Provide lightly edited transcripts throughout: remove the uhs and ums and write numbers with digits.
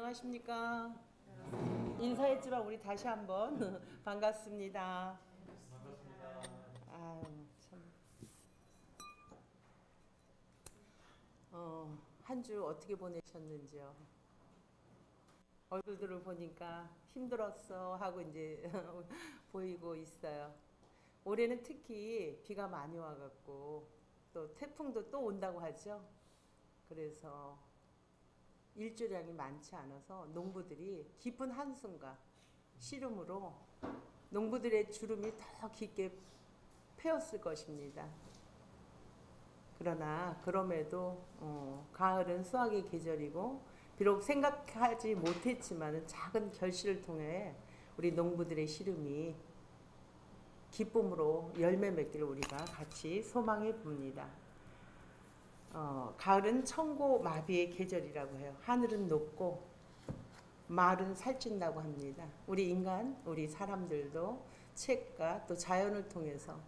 안녕하십니까. 인사했지만 우리 다시 한번 반갑습니다. 아유, 참. 한 주 어떻게 보내셨는지요? 얼굴들을 보니까 힘들었어 하고 이제 보이고 있어요. 올해는 특히 비가 많이 와갖고 또 태풍도 또 온다고 하죠. 그래서 일조량이 많지 않아서 농부들이 깊은 한숨과 시름으로 농부들의 주름이 더 깊게 패였을 것입니다. 그러나 그럼에도 가을은 수확의 계절이고 비록 생각하지 못했지만 작은 결실을 통해 우리 농부들의 시름이 기쁨으로 열매 맺기를 우리가 같이 소망해 봅니다. 가을은 천고 마비의 계절이라고 해요. 하늘은 높고 말은 살찐다고 합니다. 우리 인간, 우리 사람들도 책과 또 자연을 통해서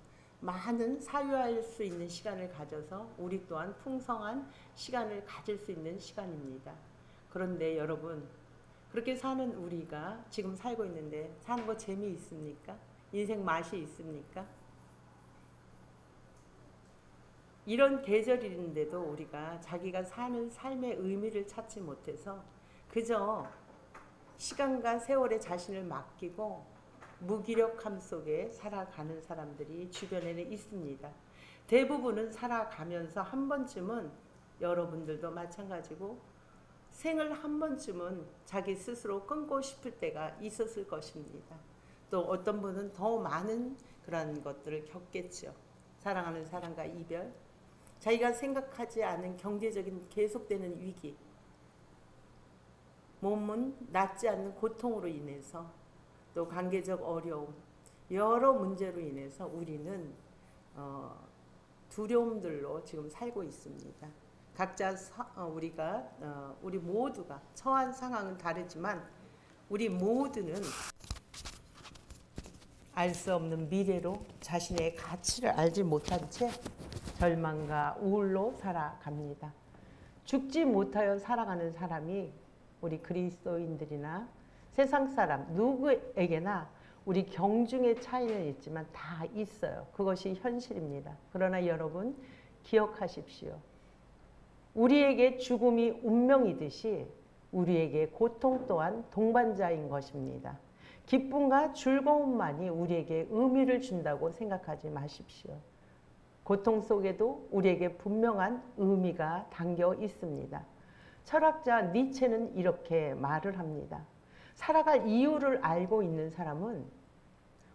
많은 사유할 수 있는 시간을 가져서 우리 또한 풍성한 시간을 가질 수 있는 시간입니다. 그런데 여러분, 그렇게 사는 우리가 지금 살고 있는데 사는 거 재미있습니까? 인생 맛이 있습니까? 이런 계절인데도 우리가 자기가 사는 삶의 의미를 찾지 못해서 그저 시간과 세월에 자신을 맡기고 무기력함 속에 살아가는 사람들이 주변에는 있습니다. 대부분은 살아가면서 한 번쯤은 여러분들도 마찬가지고 생을 한 번쯤은 자기 스스로 끊고 싶을 때가 있었을 것입니다. 또 어떤 분은 더 많은 그런 것들을 겪겠죠. 사랑하는 사람과 이별, 자기가 생각하지 않은 경제적인 계속되는 위기, 몸은 낫지 않는 고통으로 인해서 또 관계적 어려움, 여러 문제로 인해서 우리는 두려움들로 지금 살고 있습니다. 각자 우리 모두가 처한 상황은 다르지만 우리 모두는 알 수 없는 미래로 자신의 가치를 알지 못한 채 절망과 우울로 살아갑니다. 죽지 못하여 살아가는 사람이 우리 그리스도인들이나 세상 사람 누구에게나 우리 경중의 차이는 있지만 다 있어요. 그것이 현실입니다. 그러나 여러분 기억하십시오. 우리에게 죽음이 운명이듯이 우리에게 고통 또한 동반자인 것입니다. 기쁨과 즐거움만이 우리에게 의미를 준다고 생각하지 마십시오. 고통 속에도 우리에게 분명한 의미가 담겨 있습니다. 철학자 니체는 이렇게 말을 합니다. 살아갈 이유를 알고 있는 사람은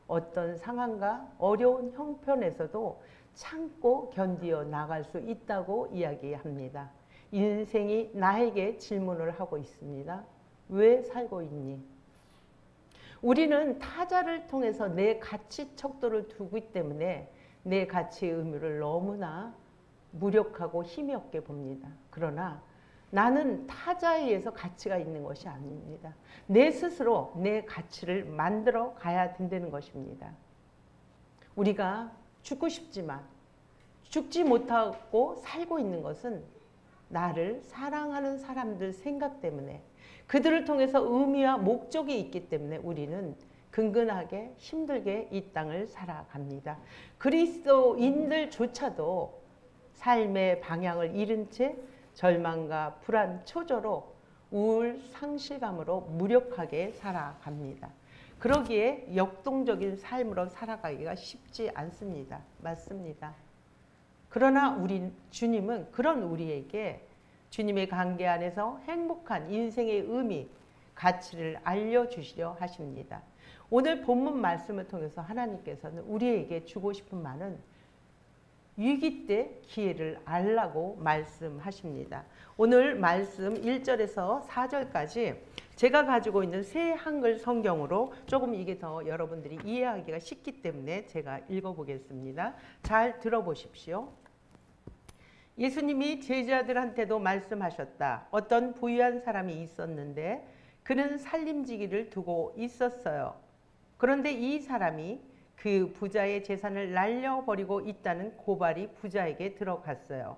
어떤 상황과 어려운 형편에서도 참고 견디어 나갈 수 있다고 이야기합니다. 인생이 나에게 질문을 하고 있습니다. 왜 살고 있니? 우리는 타자를 통해서 내 가치 척도를 두기 때문에 내 가치의 의미를 너무나 무력하고 힘이 없게 봅니다. 그러나 나는 타자에 의해서 가치가 있는 것이 아닙니다. 내 스스로 내 가치를 만들어 가야 된다는 것입니다. 우리가 죽고 싶지만 죽지 못하고 살고 있는 것은 나를 사랑하는 사람들 생각 때문에 그들을 통해서 의미와 목적이 있기 때문에 우리는 근근하게 힘들게 이 땅을 살아갑니다. 그리스도인들조차도 삶의 방향을 잃은 채 절망과 불안, 초조로 우울, 상실감으로 무력하게 살아갑니다. 그러기에 역동적인 삶으로 살아가기가 쉽지 않습니다. 맞습니다. 그러나 우리 주님은 그런 우리에게 주님의 관계 안에서 행복한 인생의 의미, 가치를 알려주시려 하십니다. 오늘 본문 말씀을 통해서 하나님께서는 우리에게 주고 싶은 말은 위기 때 기회를 알라고 말씀하십니다. 오늘 말씀 1절에서 4절까지 제가 가지고 있는 새 한글 성경으로 조금 이게 더 여러분들이 이해하기가 쉽기 때문에 제가 읽어보겠습니다. 잘 들어보십시오. 예수님이 제자들한테도 말씀하셨다. 어떤 부유한 사람이 있었는데 그는 살림지기를 두고 있었어요. 그런데 이 사람이 그 부자의 재산을 날려버리고 있다는 고발이 부자에게 들어갔어요.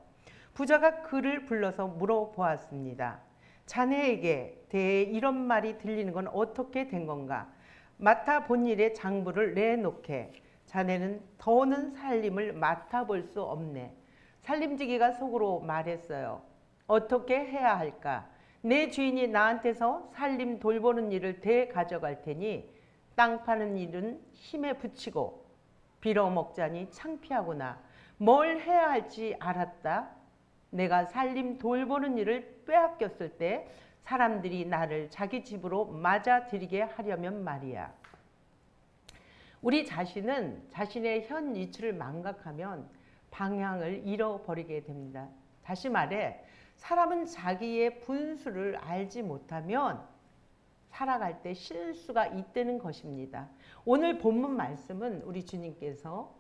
부자가 그를 불러서 물어보았습니다. 자네에게 대해 이런 말이 들리는 건 어떻게 된 건가? 맡아본 일에 장부를 내놓게. 자네는 더는 살림을 맡아볼 수 없네. 살림지기가 속으로 말했어요. 어떻게 해야 할까? 내 주인이 나한테서 살림 돌보는 일을 대 가져갈 테니 땅 파는 일은 힘에 붙이고 빌어먹자니 창피하구나. 뭘 해야 할지 알았다. 내가 살림 돌보는 일을 빼앗겼을 때 사람들이 나를 자기 집으로 맞아들이게 하려면 말이야. 우리 자신은 자신의 현 위치를 망각하면 방향을 잃어버리게 됩니다. 다시 말해 사람은 자기의 분수를 알지 못하면 살아갈 때 실수가 있다는 것입니다. 오늘 본문 말씀은 우리 주님께서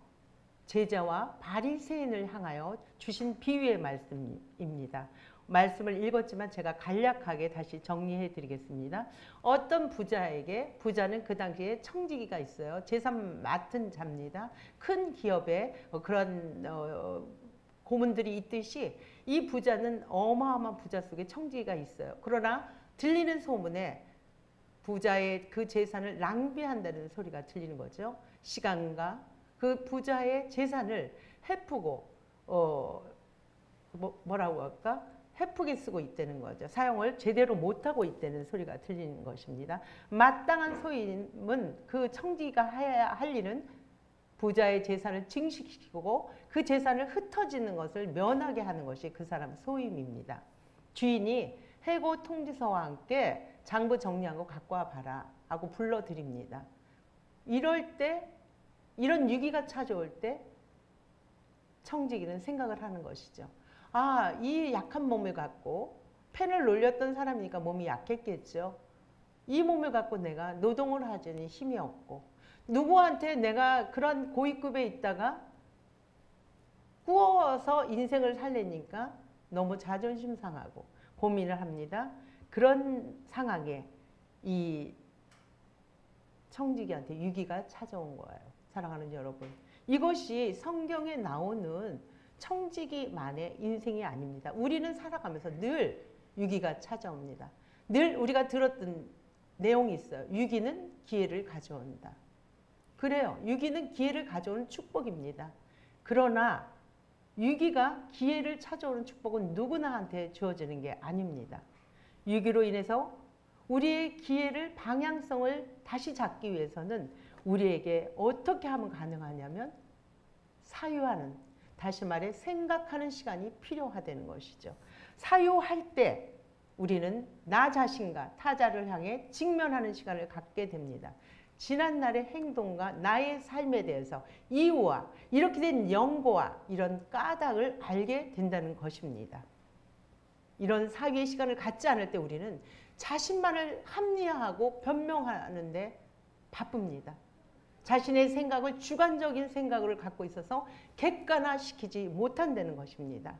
제자와 바리새인을 향하여 주신 비유의 말씀입니다. 말씀을 읽었지만 제가 간략하게 다시 정리해 드리겠습니다. 어떤 부자에게, 부자는 그 당시에 청지기가 있어요. 재산 맡은 자입니다. 큰 기업에 그런 고문들이 있듯이 이 부자는 어마어마한 부자 속에 청지기가 있어요. 그러나 들리는 소문에 부자의 그 재산을 낭비한다는 소리가 들리는 거죠. 시간과 그 부자의 재산을 헤프고 뭐라고 할까? 헤프게 쓰고 있다는 거죠. 사용을 제대로 못하고 있다는 소리가 들리는 것입니다. 마땅한 소임은 그 청지기가 해야 할 일은 부자의 재산을 증식시키고 그 재산을 흩어지는 것을 면하게 하는 것이 그 사람 소임입니다. 주인이 해고 통지서와 함께 장부 정리한 거 갖고 와봐라 하고 불러드립니다. 이럴 때, 이런 위기가 찾아올 때 청지기는 생각을 하는 것이죠. 아, 이 약한 몸을 갖고 펜을 놀렸던 사람이니까 몸이 약했겠죠. 이 몸을 갖고 내가 노동을 하자니 힘이 없고 누구한테 내가 그런 고위급에 있다가 꾸어서 인생을 살려니까 너무 자존심 상하고 고민을 합니다. 그런 상황에 이 청지기한테 위기가 찾아온 거예요. 사랑하는 여러분, 이것이 성경에 나오는 청지기만의 인생이 아닙니다. 우리는 살아가면서 늘 위기가 찾아옵니다. 늘 우리가 들었던 내용이 있어요. 위기는 기회를 가져온다. 그래요. 위기는 기회를 가져오는 축복입니다. 그러나 위기가 기회를 찾아오는 축복은 누구나한테 주어지는 게 아닙니다. 위기로 인해서 우리의 기회를, 방향성을 다시 잡기 위해서는 우리에게 어떻게 하면 가능하냐면 사유하는, 다시 말해 생각하는 시간이 필요하다는 것이죠. 사유할 때 우리는 나 자신과 타자를 향해 직면하는 시간을 갖게 됩니다. 지난날의 행동과 나의 삶에 대해서 이유와 이렇게 된 연고와 이런 까닭을 알게 된다는 것입니다. 이런 사유의 시간을 갖지 않을 때 우리는 자신만을 합리화하고 변명하는 데 바쁩니다. 자신의 생각을 주관적인 생각을 갖고 있어서 객관화시키지 못한다는 것입니다.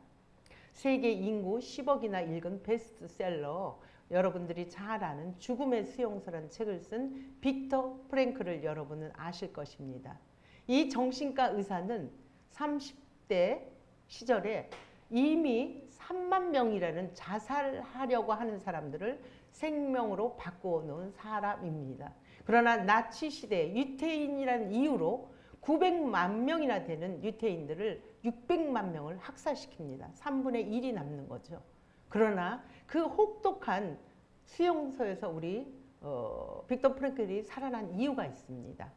세계 인구 10억이나 읽은 베스트셀러, 여러분들이 잘 아는 죽음의 수용소라는 책을 쓴 빅터 프랭클을 여러분은 아실 것입니다. 이 정신과 의사는 30대 시절에 이미 3만 명이라는 자살하려고 하는 사람들을 생명으로 바꿔놓은 사람입니다. 그러나 나치 시대에 유태인이라는 이유로 900만 명이나 되는 유태인들을 600만 명을 학살시킵니다. 3분의 1이 남는 거죠. 그러나 그 혹독한 수용소에서 우리 빅터 프랭클이 살아난 이유가 있습니다.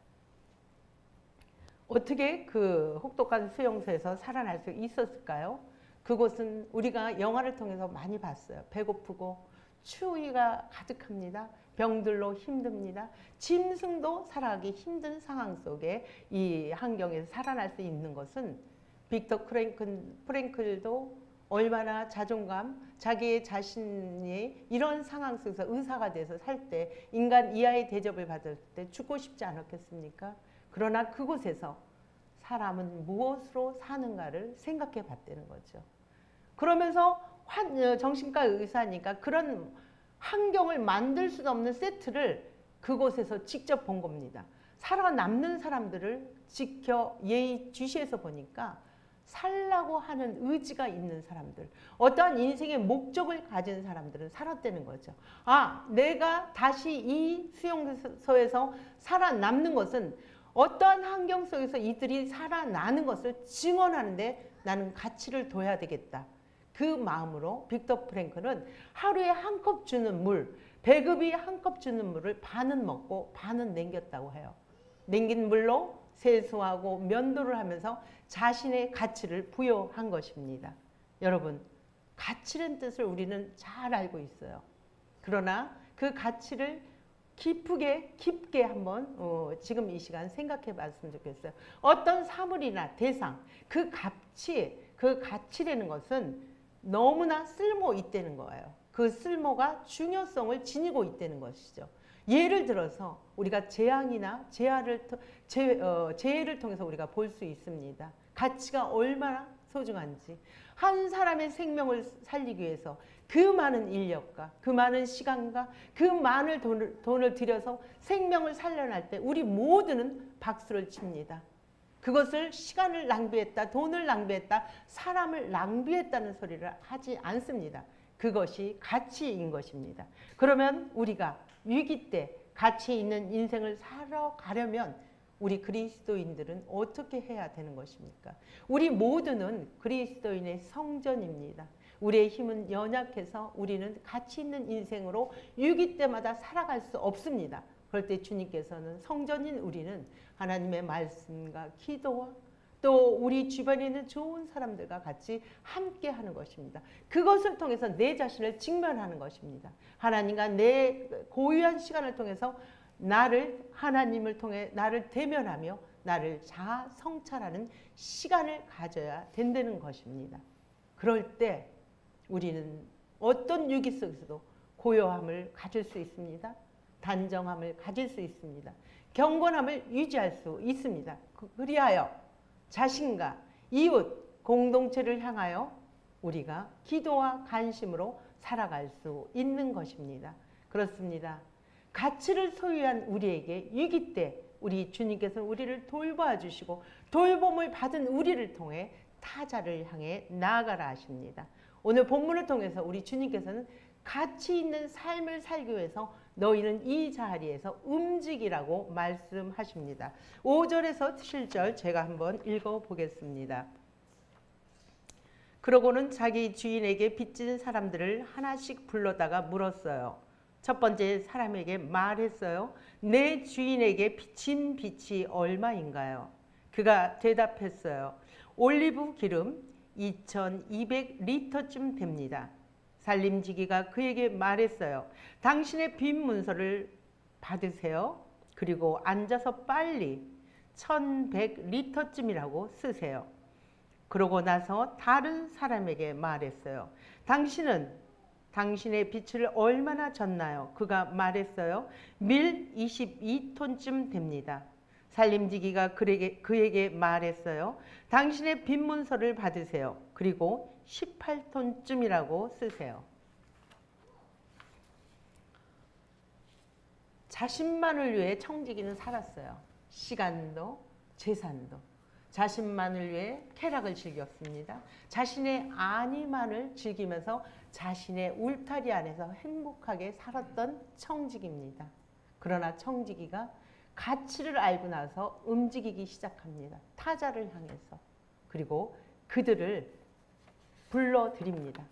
어떻게 그 혹독한 수용소에서 살아날 수 있었을까요? 그곳은 우리가 영화를 통해서 많이 봤어요. 배고프고 추위가 가득합니다. 병들로 힘듭니다. 짐승도 살아가기 힘든 상황 속에 이 환경에서 살아날 수 있는 것은 빅터 프랭클도 얼마나 자존감, 자기 자신이 이런 상황 속에서 의사가 돼서 살 때 인간 이하의 대접을 받을 때 죽고 싶지 않았겠습니까? 그러나 그곳에서 사람은 무엇으로 사는가를 생각해 봤다는 거죠. 그러면서 정신과 의사니까 그런 환경을 만들 수 없는 세트를 그곳에서 직접 본 겁니다. 살아남는 사람들을 지켜 예의주시해서 보니까 살라고 하는 의지가 있는 사람들, 어떠한 인생의 목적을 가진 사람들은 살았다는 거죠. 아, 내가 다시 이 수용소에서 살아남는 것은 어떠한 환경 속에서 이들이 살아나는 것을 증언하는데 나는 가치를 둬야 되겠다. 그 마음으로 빅터 프랭클은 하루에 한 컵 주는 물, 배급이 한 컵 주는 물을 반은 먹고 반은 남겼다고 해요. 남긴 물로 세수하고 면도를 하면서 자신의 가치를 부여한 것입니다. 여러분, 가치라는 뜻을 우리는 잘 알고 있어요. 그러나 그 가치를 깊게 한번 지금 이 시간 생각해 봤으면 좋겠어요. 어떤 사물이나 대상, 그 가치라는 것은 너무나 쓸모 있다는 거예요. 그 쓸모가 중요성을 지니고 있다는 것이죠. 예를 들어서 우리가 재앙이나 재해를 통해서 우리가 볼 수 있습니다. 가치가 얼마나 소중한지. 한 사람의 생명을 살리기 위해서 그 많은 인력과 그 많은 시간과 그 많은 돈을 들여서 생명을 살려낼 때 우리 모두는 박수를 칩니다. 그것을 시간을 낭비했다, 돈을 낭비했다, 사람을 낭비했다는 소리를 하지 않습니다. 그것이 가치인 것입니다. 그러면 우리가 위기 때 가치 있는 인생을 살아가려면 우리 그리스도인들은 어떻게 해야 되는 것입니까? 우리 모두는 그리스도인의 성전입니다. 우리의 힘은 연약해서 우리는 가치 있는 인생으로 위기 때마다 살아갈 수 없습니다. 그럴 때 주님께서는 성전인 우리는 하나님의 말씀과 기도와 또 우리 주변에 있는 좋은 사람들과 같이 함께 하는 것입니다. 그것을 통해서 내 자신을 직면하는 것입니다. 하나님과 내 고유한 시간을 통해서 하나님을 통해 나를 대면하며 나를 자아 성찰하는 시간을 가져야 된다는 것입니다. 그럴 때 우리는 어떤 위기 속에서도 고요함을 가질 수 있습니다. 단정함을 가질 수 있습니다. 경건함을 유지할 수 있습니다. 그리하여 자신과 이웃, 공동체를 향하여 우리가 기도와 관심으로 살아갈 수 있는 것입니다. 그렇습니다. 가치를 소유한 우리에게 위기 때 우리 주님께서는 우리를 돌봐 주시고 돌봄을 받은 우리를 통해 타자를 향해 나아가라 하십니다. 오늘 본문을 통해서 우리 주님께서는 가치 있는 삶을 살기 위해서 너희는 이 자리에서 움직이라고 말씀하십니다. 5절에서 7절 제가 한번 읽어보겠습니다. 그러고는 자기 주인에게 빚진 사람들을 하나씩 불러다가 물었어요. 첫 번째 사람에게 말했어요. 내 주인에게 빚진 빚이 얼마인가요? 그가 대답했어요. 올리브 기름 2200리터쯤 됩니다. 살림지기가 그에게 말했어요. 당신의 빚 문서를 받으세요. 그리고 앉아서 빨리 1100리터쯤이라고 쓰세요. 그러고 나서 다른 사람에게 말했어요. 당신은 당신의 빚을 얼마나 졌나요? 그가 말했어요. 밀 22톤쯤 됩니다. 살림지기가 그에게 말했어요. 당신의 빚 문서를 받으세요. 그리고 18톤쯤이라고 쓰세요. 자신만을 위해 청지기는 살았어요. 시간도 재산도. 자신만을 위해 쾌락을 즐겼습니다. 자신의 안위만을 즐기면서 자신의 울타리 안에서 행복하게 살았던 청지기입니다. 그러나 청지기가 가치를 알고 나서 움직이기 시작합니다. 타자를 향해서. 그리고 그들을 불러드립니다.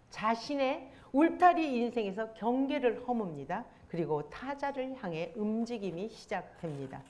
자신의 울타리 인생에서 경계를 허뭅니다. 그리고 타자를 향해 움직임이 시작됩니다.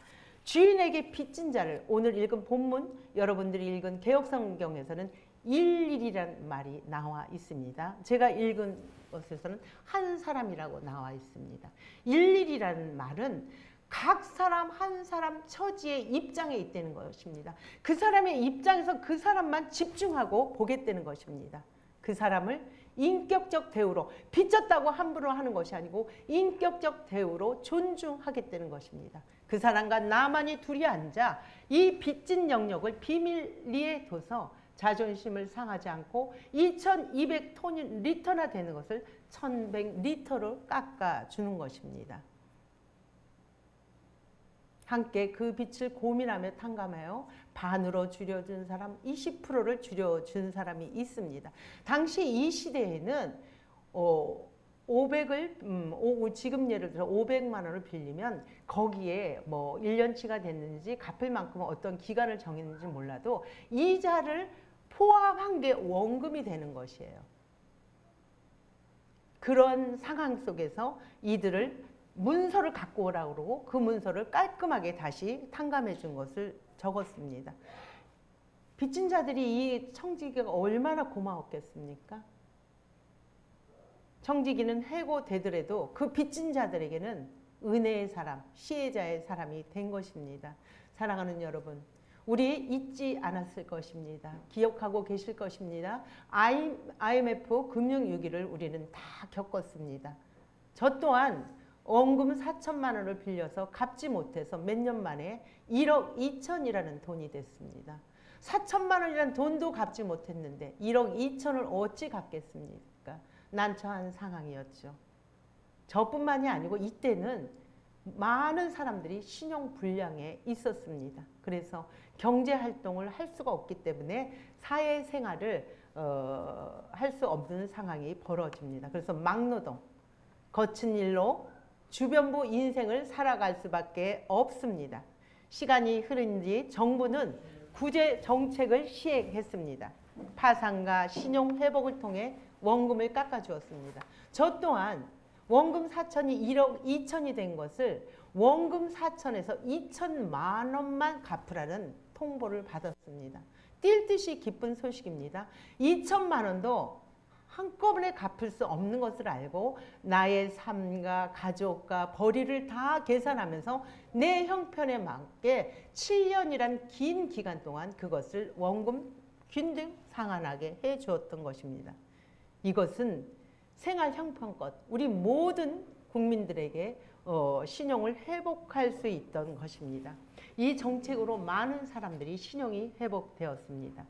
주인에게 빚진 자를 오늘 읽은 본문 여러분들이 읽은 개역성경에서는 일일이라는 말이 나와 있습니다. 제가 읽은 것에서는 한 사람이라고 나와 있습니다. 일일이라는 말은 각 사람 한 사람 처지의 입장에 있다는 것입니다. 그 사람의 입장에서 그 사람만 집중하고 보겠다는 것입니다. 그 사람을 인격적 대우로 빚졌다고 함부로 하는 것이 아니고 인격적 대우로 존중하겠다는 것입니다. 그 사람과 나만이 둘이 앉아 이 빚진 영역을 비밀리에 둬서 자존심을 상하지 않고 2200리터나 되는 것을 1100리터로 깎아주는 것입니다. 함께 그 빛을 고민하며 탕감하여 반으로 줄여준 사람, 20%를 줄여준 사람이 있습니다. 당시 이 시대에는 500을 지금 예를 들어 500만 원을 빌리면 거기에 뭐 1년치가 됐는지 갚을 만큼 어떤 기간을 정했는지 몰라도 이자를 포함한 게 원금이 되는 것이에요. 그런 상황 속에서 이들을 문서를 갖고 오라고 그러고 그 문서를 깔끔하게 다시 탕감해 준 것을 적었습니다. 빚진 자들이 이 청지기가 얼마나 고마웠겠습니까? 청지기는 해고되더라도 그 빚진 자들에게는 은혜의 사람, 시혜자의 사람이 된 것입니다. 사랑하는 여러분, 우리 잊지 않았을 것입니다. 기억하고 계실 것입니다. IMF 금융위기를 우리는 다 겪었습니다. 저 또한 원금 4천만 원을 빌려서 갚지 못해서 몇 년 만에 1억 2천이라는 돈이 됐습니다. 4천만 원이라는 돈도 갚지 못했는데 1억 2천을 어찌 갚겠습니까? 난처한 상황이었죠. 저뿐만이 아니고 이때는 많은 사람들이 신용불량에 있었습니다. 그래서 경제활동을 할 수가 없기 때문에 사회생활을 할 수 없는 상황이 벌어집니다. 그래서 막노동, 거친 일로 주변부 인생을 살아갈 수밖에 없습니다. 시간이 흐른 뒤 정부는 구제 정책을 시행했습니다. 파산과 신용회복을 통해 원금을 깎아주었습니다. 저 또한 원금 4천이 1억 2천이 된 것을 원금 4천에서 2천만 원만 갚으라는 통보를 받았습니다. 뛸 듯이 기쁜 소식입니다. 2천만 원도 한꺼번에 갚을 수 없는 것을 알고 나의 삶과 가족과 벌이를 다 계산하면서 내 형편에 맞게 7년이란 긴 기간 동안 그것을 원금 균등 상환하게 해주었던 것입니다. 이것은 생활 형편껏 우리 모든 국민들에게 신용을 회복할 수 있던 것입니다. 이 정책으로 많은 사람들이 신용이 회복되었습니다.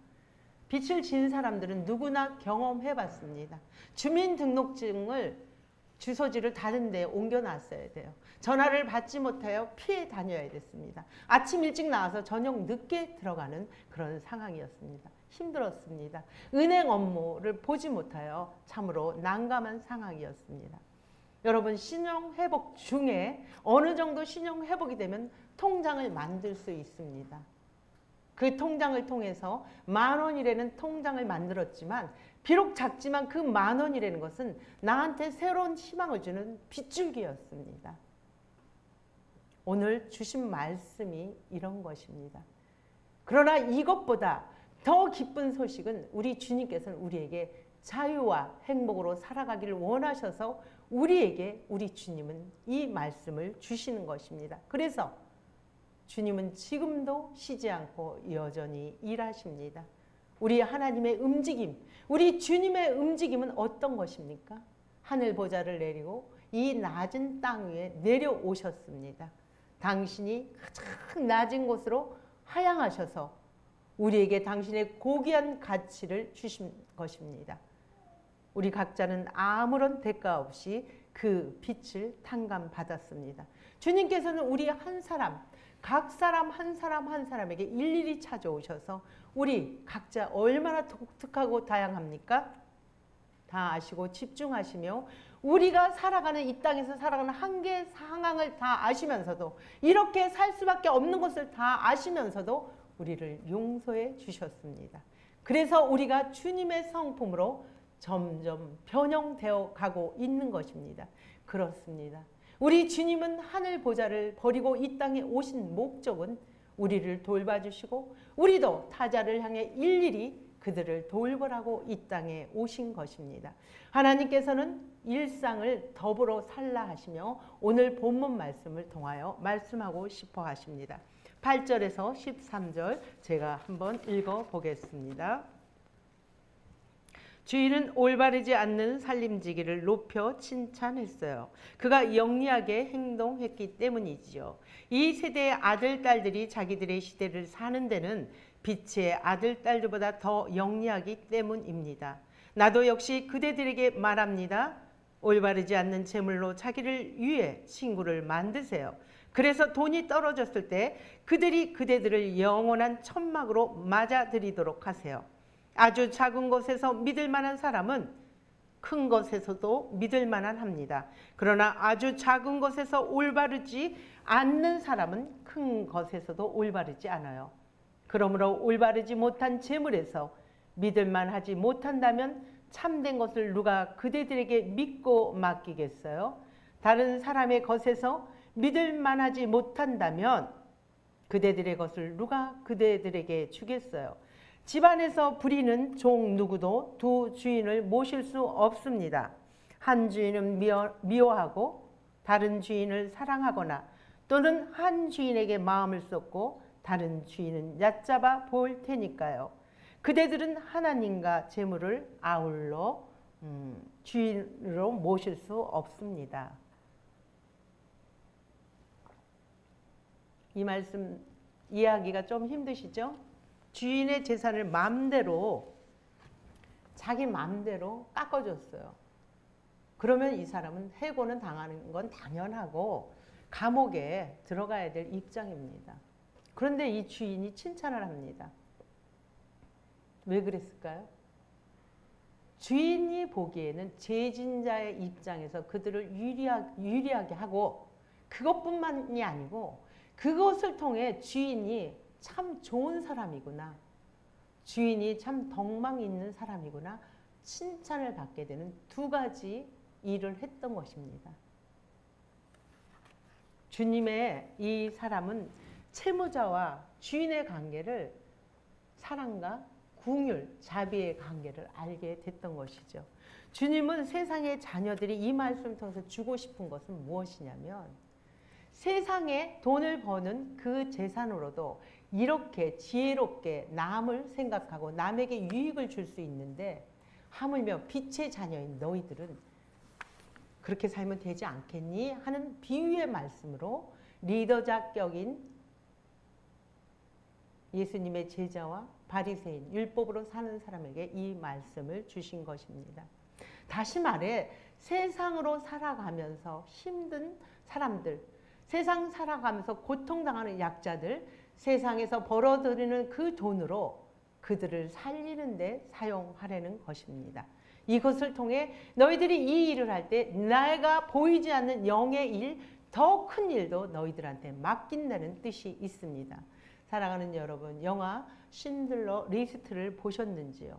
빚을 진 사람들은 누구나 경험해봤습니다. 주민등록증을 주소지를 다른 데 옮겨놨어야 돼요. 전화를 받지 못하여 피해 다녀야 됐습니다. 아침 일찍 나와서 저녁 늦게 들어가는 그런 상황이었습니다. 힘들었습니다. 은행 업무를 보지 못하여 참으로 난감한 상황이었습니다. 여러분, 신용회복 중에 어느 정도 신용회복이 되면 통장을 만들 수 있습니다. 그 통장을 통해서 10,000원이라는 통장을 만들었지만 비록 작지만 그 10,000원이라는 것은 나한테 새로운 희망을 주는 빗줄기였습니다. 오늘 주신 말씀이 이런 것입니다. 그러나 이것보다 더 기쁜 소식은 우리 주님께서는 우리에게 자유와 행복으로 살아가기를 원하셔서 우리에게 우리 주님은 이 말씀을 주시는 것입니다. 그래서 주님은 지금도 쉬지 않고 여전히 일하십니다. 우리 하나님의 움직임, 우리 주님의 움직임은 어떤 것입니까? 하늘 보좌를 내리고 이 낮은 땅 위에 내려오셨습니다. 당신이 가장 낮은 곳으로 하향하셔서 우리에게 당신의 고귀한 가치를 주신 것입니다. 우리 각자는 아무런 대가 없이 그 빛을 탕감받았습니다. 주님께서는 우리 한 사람, 각 사람 한 사람 한 사람에게 일일이 찾아오셔서 우리 각자 얼마나 독특하고 다양합니까? 다 아시고 집중하시며 우리가 살아가는 이 땅에서 살아가는 한계 상황을 다 아시면서도 이렇게 살 수밖에 없는 것을 다 아시면서도 우리를 용서해 주셨습니다. 그래서 우리가 주님의 성품으로 점점 변형되어 가고 있는 것입니다. 그렇습니다. 우리 주님은 하늘 보좌를 버리고 이 땅에 오신 목적은 우리를 돌봐주시고 우리도 타자를 향해 일일이 그들을 돌보라고 이 땅에 오신 것입니다. 하나님께서는 일상을 더불어 살라 하시며 오늘 본문 말씀을 통하여 말씀하고 싶어 하십니다. 8절에서 13절 제가 한번 읽어 보겠습니다. 주인은 올바르지 않는 살림지기를 높여 칭찬했어요. 그가 영리하게 행동했기 때문이지요. 이 세대의 아들, 딸들이 자기들의 시대를 사는 데는 빛의 아들, 딸들보다 더 영리하기 때문입니다. 나도 역시 그대들에게 말합니다. 올바르지 않는 재물로 자기를 위해 친구를 만드세요. 그래서 돈이 떨어졌을 때 그들이 그대들을 영원한 천막으로 맞아들이도록 하세요. 아주 작은 것에서 믿을 만한 사람은 큰 것에서도 믿을 만한 합니다. 그러나 아주 작은 것에서 올바르지 않는 사람은 큰 것에서도 올바르지 않아요. 그러므로 올바르지 못한 재물에서 믿을 만하지 못한다면 참된 것을 누가 그대들에게 믿고 맡기겠어요? 다른 사람의 것에서 믿을 만하지 못한다면 그대들의 것을 누가 그대들에게 주겠어요? 집안에서 부리는 종 누구도 두 주인을 모실 수 없습니다. 한 주인은 미워하고 다른 주인을 사랑하거나 또는 한 주인에게 마음을 쏟고 다른 주인은 얕잡아 볼 테니까요. 그대들은 하나님과 재물을 아울러 주인으로 모실 수 없습니다. 이 말씀 이해하기가 좀 힘드시죠? 주인의 재산을 마음대로 자기 마음대로 깎아줬어요. 그러면 이 사람은 해고는 당하는 건 당연하고 감옥에 들어가야 될 입장입니다. 그런데 이 주인이 칭찬을 합니다. 왜 그랬을까요? 주인이 보기에는 죄진자의 입장에서 그들을 유리하게 하고 그것뿐만이 아니고 그것을 통해 주인이 참 좋은 사람이구나. 주인이 참 덕망 있는 사람이구나. 칭찬을 받게 되는 두 가지 일을 했던 것입니다. 주님의 이 사람은 채무자와 주인의 관계를 사랑과 궁율, 자비의 관계를 알게 됐던 것이죠. 주님은 세상의 자녀들이 이 말씀을 통해서 주고 싶은 것은 무엇이냐면 세상에 돈을 버는 그 재산으로도 이렇게 지혜롭게 남을 생각하고 남에게 유익을 줄 수 있는데 하물며 빛의 자녀인 너희들은 그렇게 살면 되지 않겠니? 하는 비유의 말씀으로 리더자 격인 예수님의 제자와 바리새인, 율법으로 사는 사람에게 이 말씀을 주신 것입니다. 다시 말해 세상으로 살아가면서 힘든 사람들, 세상 살아가면서 고통당하는 약자들, 세상에서 벌어들이는 그 돈으로 그들을 살리는 데 사용하려는 것입니다. 이것을 통해 너희들이 이 일을 할 때 내가 보이지 않는 영의 일, 더 큰 일도 너희들한테 맡긴다는 뜻이 있습니다. 사랑하는 여러분, 영화 신들러 리스트를 보셨는지요?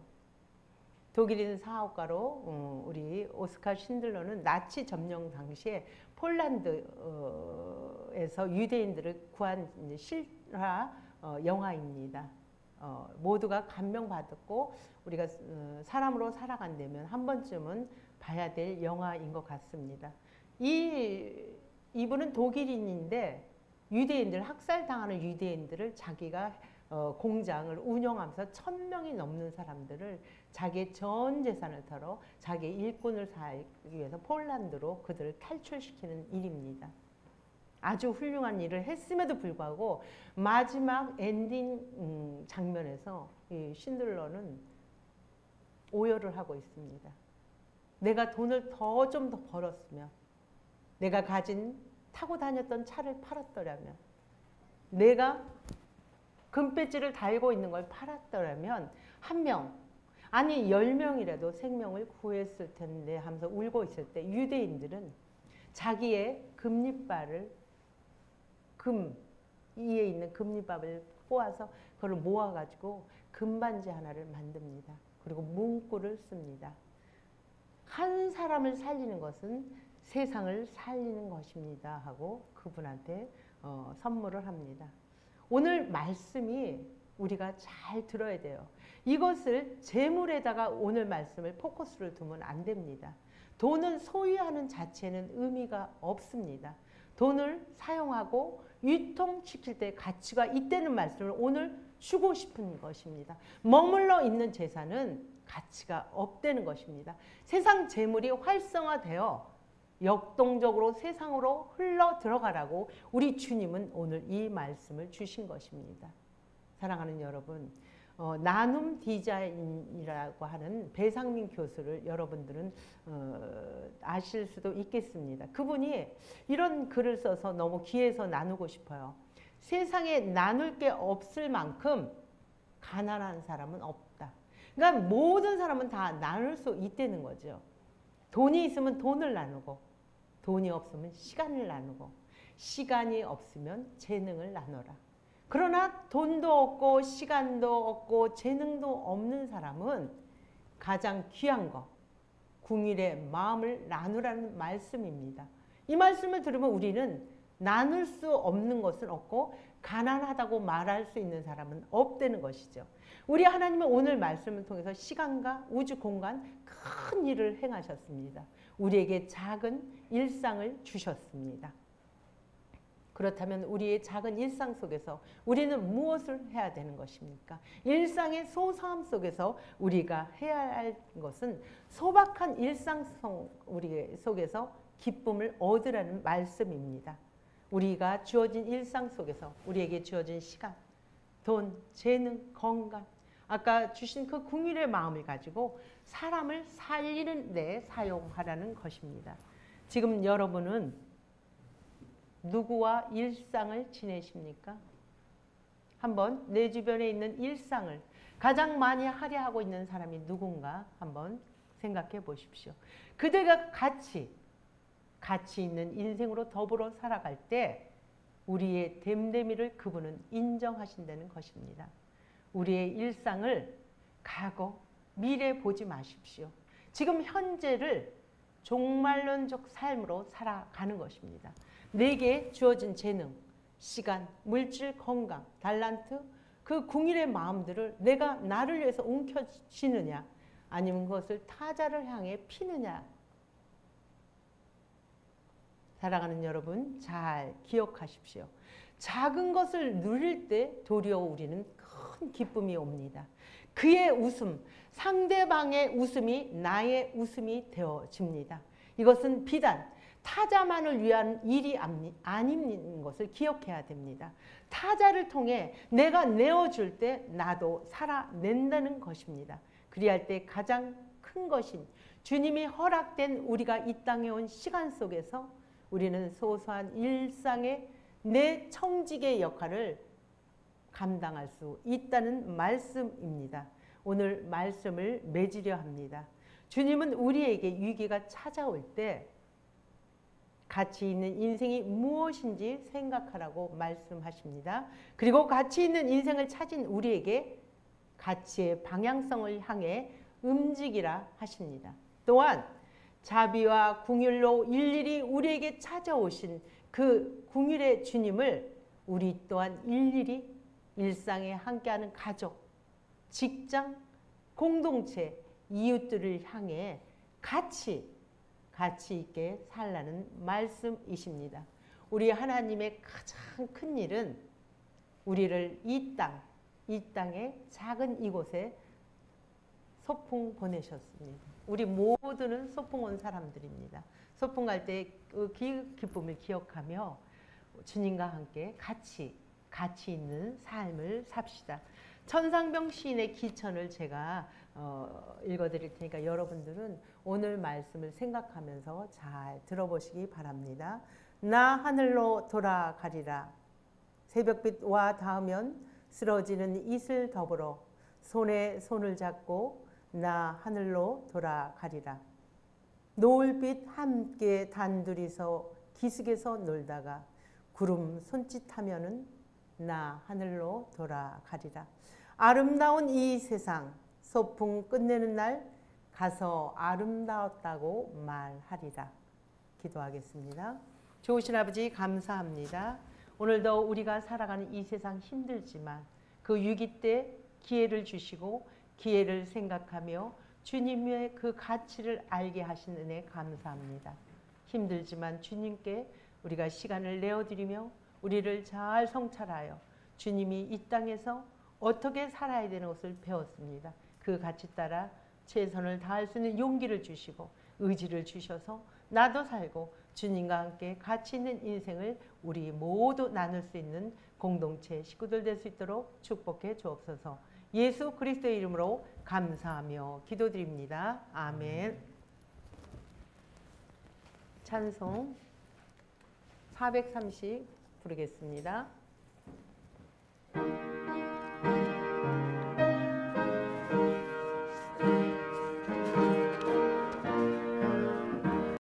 독일인 사업가로 우리 오스카 신들러는 나치 점령 당시에 폴란드에서 유대인들을 구한 실화 영화입니다. 모두가 감명받았고 우리가 사람으로 살아간다면 한 번쯤은 봐야 될 영화인 것 같습니다. 이분은 독일인인데 유대인들, 학살당하는 유대인들을 자기가 공장을 운영하면서 1000명이 넘는 사람들을 자기의 전 재산을 털어 자기의 일꾼을 살기 위해서 폴란드로 그들을 탈출시키는 일입니다. 아주 훌륭한 일을 했음에도 불구하고 마지막 엔딩 장면에서 이 신들러는 오열을 하고 있습니다. 내가 돈을 좀 더 벌었으면, 내가 타고 다녔던 차를 팔았더라면, 내가 금배지를 달고 있는 걸 팔았더라면 1명, 아니 10명이라도 생명을 구했을 텐데 하면서 울고 있을 때 유대인들은 자기의 금리발을 이에 있는 금리밥을 뽑아서 그걸 모아가지고 금반지 하나를 만듭니다. 그리고 문구를 씁니다. 한 사람을 살리는 것은 세상을 살리는 것입니다 하고 그분한테 선물을 합니다. 오늘 말씀이 우리가 잘 들어야 돼요. 이것을 재물에다가 오늘 말씀을 포커스를 두면 안 됩니다. 돈은 소유하는 자체는 의미가 없습니다. 돈을 사용하고 유통시킬 때 가치가 있다는 말씀을 오늘 주고 싶은 것입니다. 머물러 있는 재산은 가치가 없다는 것입니다. 세상 재물이 활성화되어 역동적으로 세상으로 흘러 들어가라고 우리 주님은 오늘 이 말씀을 주신 것입니다. 사랑하는 여러분, 나눔 디자인이라고 하는 배상민 교수를 여러분들은 아실 수도 있겠습니다. 그분이 이런 글을 써서 너무 귀해서 나누고 싶어요. 세상에 나눌 게 없을 만큼 가난한 사람은 없다. 그러니까 모든 사람은 다 나눌 수 있다는 거죠. 돈이 있으면 돈을 나누고, 돈이 없으면 시간을 나누고, 시간이 없으면 재능을 나눠라. 그러나 돈도 없고 시간도 없고 재능도 없는 사람은 가장 귀한 거, 궁일의 마음을 나누라는 말씀입니다. 이 말씀을 들으면 우리는 나눌 수 없는 것은 없고 가난하다고 말할 수 있는 사람은 없다는 것이죠. 우리 하나님은 오늘 말씀을 통해서 시간과 우주 공간 큰 일을 행하셨습니다. 우리에게 작은 일상을 주셨습니다. 그렇다면 우리의 작은 일상 속에서 우리는 무엇을 해야 되는 것입니까? 일상의 소소함 속에서 우리가 해야 할 것은 소박한 일상 우리 속에서 기쁨을 얻으라는 말씀입니다. 우리가 주어진 일상 속에서 우리에게 주어진 시간, 돈, 재능, 건강, 아까 주신 그 궁일의 마음을 가지고 사람을 살리는 데 사용하라는 것입니다. 지금 여러분은 누구와 일상을 지내십니까? 한번 내 주변에 있는 일상을 가장 많이 할애하고 있는 사람이 누군가 한번 생각해 보십시오. 그들과 같이 있는 인생으로 더불어 살아갈 때 우리의 됨됨이를 그분은 인정하신다는 것입니다. 우리의 일상을 과거, 미래 보지 마십시오. 지금 현재를 종말론적 삶으로 살아가는 것입니다. 내게 주어진 재능, 시간, 물질, 건강, 달란트, 그 궁일의 마음들을 내가 나를 위해서 움켜쥐느냐 아니면 그것을 타자를 향해 피느냐. 사랑하는 여러분 잘 기억하십시오. 작은 것을 누릴 때 도리어 우리는 큰 기쁨이 옵니다. 그의 웃음, 상대방의 웃음이 나의 웃음이 되어집니다. 이것은 비단 타자만을 위한 일이 아닌 것을 기억해야 됩니다. 타자를 통해 내가 내어줄 때 나도 살아낸다는 것입니다. 그리할 때 가장 큰 것인 주님이 허락된 우리가 이 땅에 온 시간 속에서 우리는 소소한 일상의 내 청직의 역할을 감당할 수 있다는 말씀입니다. 오늘 말씀을 맺으려 합니다. 주님은 우리에게 위기가 찾아올 때 가치 있는 인생이 무엇인지 생각하라고 말씀하십니다. 그리고 가치 있는 인생을 찾은 우리에게 가치의 방향성을 향해 움직이라 하십니다. 또한 자비와 궁율로 일일이 우리에게 찾아오신 그 궁율의 주님을 우리 또한 일일이 일상에 함께하는 가족, 직장, 공동체, 이웃들을 향해 가치 있게 살라는 말씀이십니다. 우리 하나님의 가장 큰 일은 우리를 이 땅의 작은 이곳에 소풍 보내셨습니다. 우리 모두는 소풍 온 사람들입니다. 소풍 갈 때 그 기쁨을 기억하며 주님과 함께 가치 있는 삶을 삽시다. 천상병 시인의 기천을 제가 읽어드릴 테니까 여러분들은 오늘 말씀을 생각하면서 잘 들어보시기 바랍니다. 나 하늘로 돌아가리라. 새벽빛 와 닿으면 쓰러지는 이슬 더불어 손에 손을 잡고 나 하늘로 돌아가리라. 노을빛 함께 단둘이서 기슭에서 놀다가 구름 손짓하면은 나 하늘로 돌아가리라. 아름다운 이 세상 소풍 끝내는 날 가서 아름다웠다고 말하리라. 기도하겠습니다. 좋으신 아버지 감사합니다. 오늘도 우리가 살아가는 이 세상 힘들지만 그 위기 때 기회를 주시고 기회를 생각하며 주님의 그 가치를 알게 하신 은혜 감사합니다. 힘들지만 주님께 우리가 시간을 내어드리며 우리를 잘 성찰하여 주님이 이 땅에서 어떻게 살아야 되는 것을 배웠습니다. 그 가치 따라 최선을 다할 수 있는 용기를 주시고 의지를 주셔서 나도 살고 주님과 함께 가치 있는 인생을 우리 모두 나눌 수 있는 공동체 식구들 될 수 있도록 축복해 주옵소서. 예수 그리스도의 이름으로 감사하며 기도드립니다. 아멘. 찬송 430 부르겠습니다.